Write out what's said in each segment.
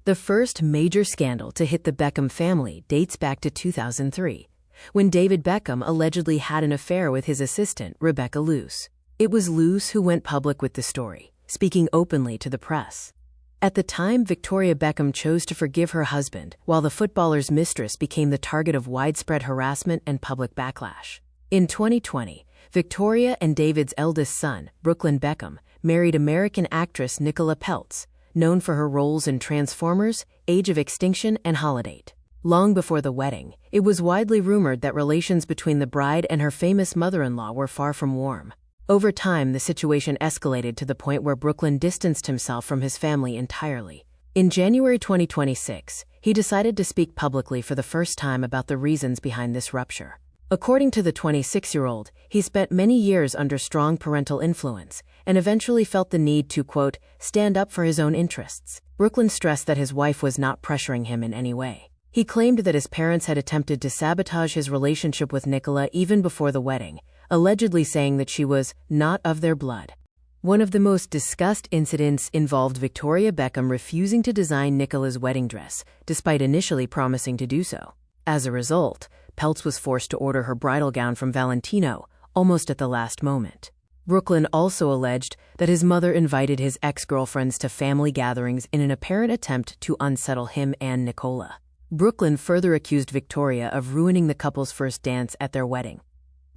The first major scandal to hit the Beckham family dates back to 2003, when David Beckham allegedly had an affair with his assistant, Rebecca Luce. It was Luce who went public with the story, speaking openly to the press. At the time, Victoria Beckham chose to forgive her husband, while the footballer's mistress became the target of widespread harassment and public backlash. In 2020, Victoria and David's eldest son, Brooklyn Beckham, married American actress Nicola Peltz, known for her roles in Transformers, Age of Extinction, and Holiday. Long before the wedding, it was widely rumored that relations between the bride and her famous mother-in-law were far from warm. Over time, the situation escalated to the point where Brooklyn distanced himself from his family entirely. In January 2026, he decided to speak publicly for the first time about the reasons behind this rupture. According to the 26-year-old, he spent many years under strong parental influence and eventually felt the need to, quote, stand up for his own interests. Brooklyn stressed that his wife was not pressuring him in any way. He claimed that his parents had attempted to sabotage his relationship with Nicola even before the wedding, allegedly saying that she was not of their blood. One of the most discussed incidents involved Victoria Beckham refusing to design Nicola's wedding dress, despite initially promising to do so. As a result, Peltz was forced to order her bridal gown from Valentino, almost at the last moment. Brooklyn also alleged that his mother invited his ex-girlfriends to family gatherings in an apparent attempt to unsettle him and Nicola. Brooklyn further accused Victoria of ruining the couple's first dance at their wedding.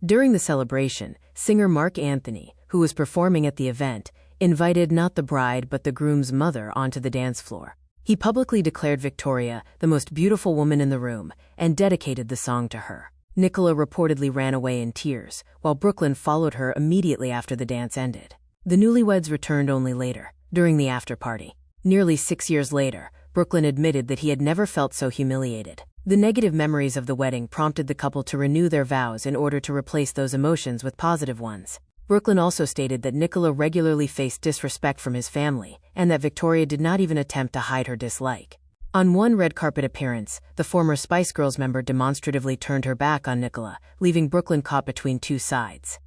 During the celebration, singer Mark Anthony, who was performing at the event, invited not the bride but the groom's mother onto the dance floor. He publicly declared Victoria the most beautiful woman in the room and dedicated the song to her. Nicola reportedly ran away in tears, while Brooklyn followed her immediately after the dance ended. The newlyweds returned only later, during the after-party. Nearly 6 years later, Brooklyn admitted that he had never felt so humiliated. The negative memories of the wedding prompted the couple to renew their vows in order to replace those emotions with positive ones. Brooklyn also stated that Nicola regularly faced disrespect from his family, and that Victoria did not even attempt to hide her dislike. On one red carpet appearance, the former Spice Girls member demonstratively turned her back on Nicola, leaving Brooklyn caught between two sides.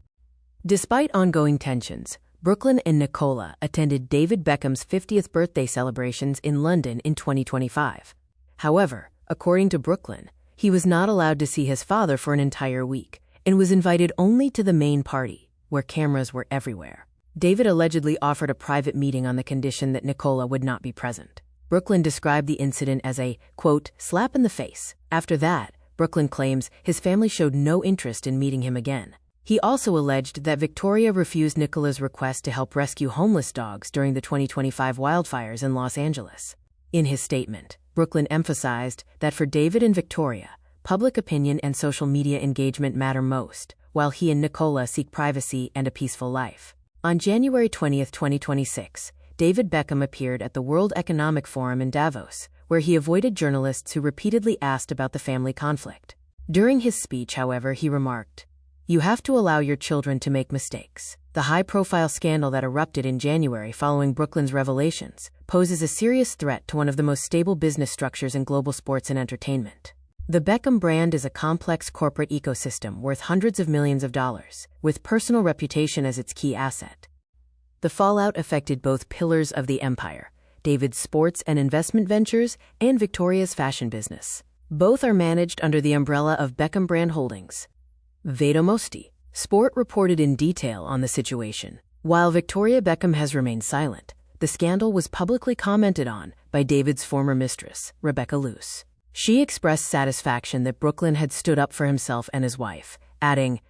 Despite ongoing tensions, Brooklyn and Nicola attended David Beckham's 50th birthday celebrations in London in 2025. However, according to Brooklyn, he was not allowed to see his father for an entire week and was invited only to the main party, where cameras were everywhere. David allegedly offered a private meeting on the condition that Nicola would not be present. Brooklyn described the incident as a, quote, slap in the face. After that, Brooklyn claims his family showed no interest in meeting him again. He also alleged that Victoria refused Nicola's request to help rescue homeless dogs during the 2025 wildfires in Los Angeles. In his statement, Brooklyn emphasized that for David and Victoria, public opinion and social media engagement matter most, while he and Nicola seek privacy and a peaceful life. On January 20, 2026, David Beckham appeared at the World Economic Forum in Davos, where he avoided journalists who repeatedly asked about the family conflict. During his speech, however, he remarked, "You have to allow your children to make mistakes." The high-profile scandal that erupted in January following Brooklyn's revelations poses a serious threat to one of the most stable business structures in global sports and entertainment. The Beckham brand is a complex corporate ecosystem worth hundreds of millions of dollars, with personal reputation as its key asset. The fallout affected both pillars of the empire, David's sports and investment ventures and Victoria's fashion business. Both are managed under the umbrella of Beckham Brand Holdings. Vedomosti. Sport reported in detail on the situation. While Victoria Beckham has remained silent, the scandal was publicly commented on by David's former mistress, Rebecca Luce. She expressed satisfaction that Brooklyn had stood up for himself and his wife, adding,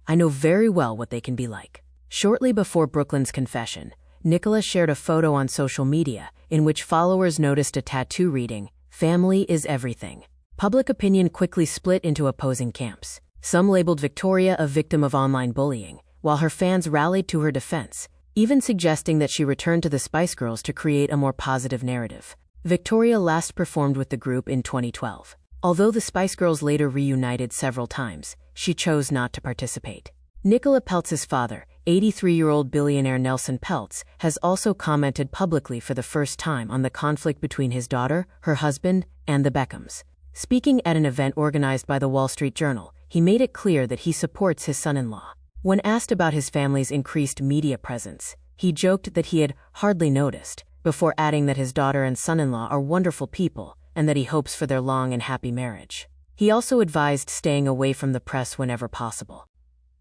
"I know very well what they can be like." Shortly before Brooklyn's confession, Nicola shared a photo on social media in which followers noticed a tattoo reading, "Family is everything." Public opinion quickly split into opposing camps. Some labeled Victoria a victim of online bullying, while her fans rallied to her defense, even suggesting that she return to the Spice Girls to create a more positive narrative. Victoria last performed with the group in 2012. Although the Spice Girls later reunited several times, she chose not to participate. Nicola Peltz's father, 83-year-old billionaire Nelson Peltz, has also commented publicly for the first time on the conflict between his daughter, her husband, and the Beckhams. Speaking at an event organized by the Wall Street Journal, he made it clear that he supports his son-in-law. When asked about his family's increased media presence, he joked that he had hardly noticed, before adding that his daughter and son-in-law are wonderful people and that he hopes for their long and happy marriage. He also advised staying away from the press whenever possible.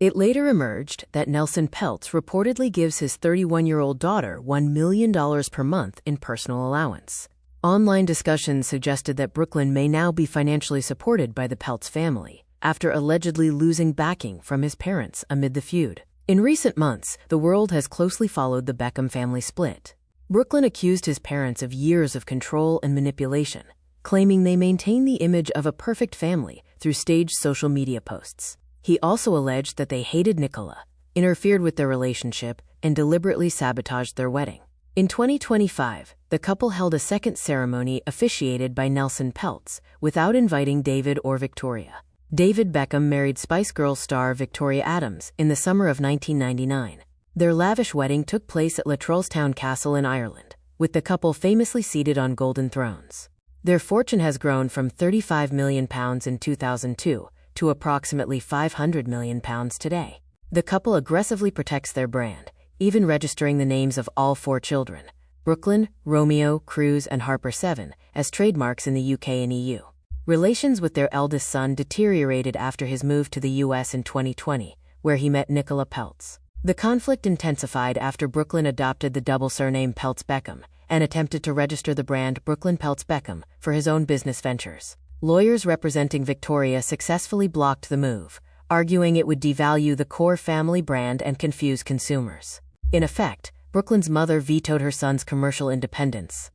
It later emerged that Nelson Peltz reportedly gives his 31-year-old daughter $1 million per month in personal allowance. Online discussions suggested that Brooklyn may now be financially supported by the Peltz family, after allegedly losing backing from his parents amid the feud. In recent months, the world has closely followed the Beckham family split. Brooklyn accused his parents of years of control and manipulation, claiming they maintain the image of a perfect family through staged social media posts. He also alleged that they hated Nicola, interfered with their relationship, and deliberately sabotaged their wedding. In 2025, the couple held a second ceremony officiated by Nelson Peltz without inviting David or Victoria. David Beckham married Spice Girls star Victoria Adams in the summer of 1999. Their lavish wedding took place at Latrolestown Castle in Ireland, with the couple famously seated on golden thrones. Their fortune has grown from £35 million in 2002 to approximately £500 million today. The couple aggressively protects their brand, even registering the names of all 4 children, Brooklyn, Romeo, Cruz, and Harper 7, as trademarks in the UK and EU. Relations with their eldest son deteriorated after his move to the US in 2020, where he met Nicola Peltz. The conflict intensified after Brooklyn adopted the double surname Peltz-Beckham and attempted to register the brand Brooklyn Peltz-Beckham for his own business ventures. Lawyers representing Victoria successfully blocked the move, arguing it would devalue the core family brand and confuse consumers. In effect, Brooklyn's mother vetoed her son's commercial independence.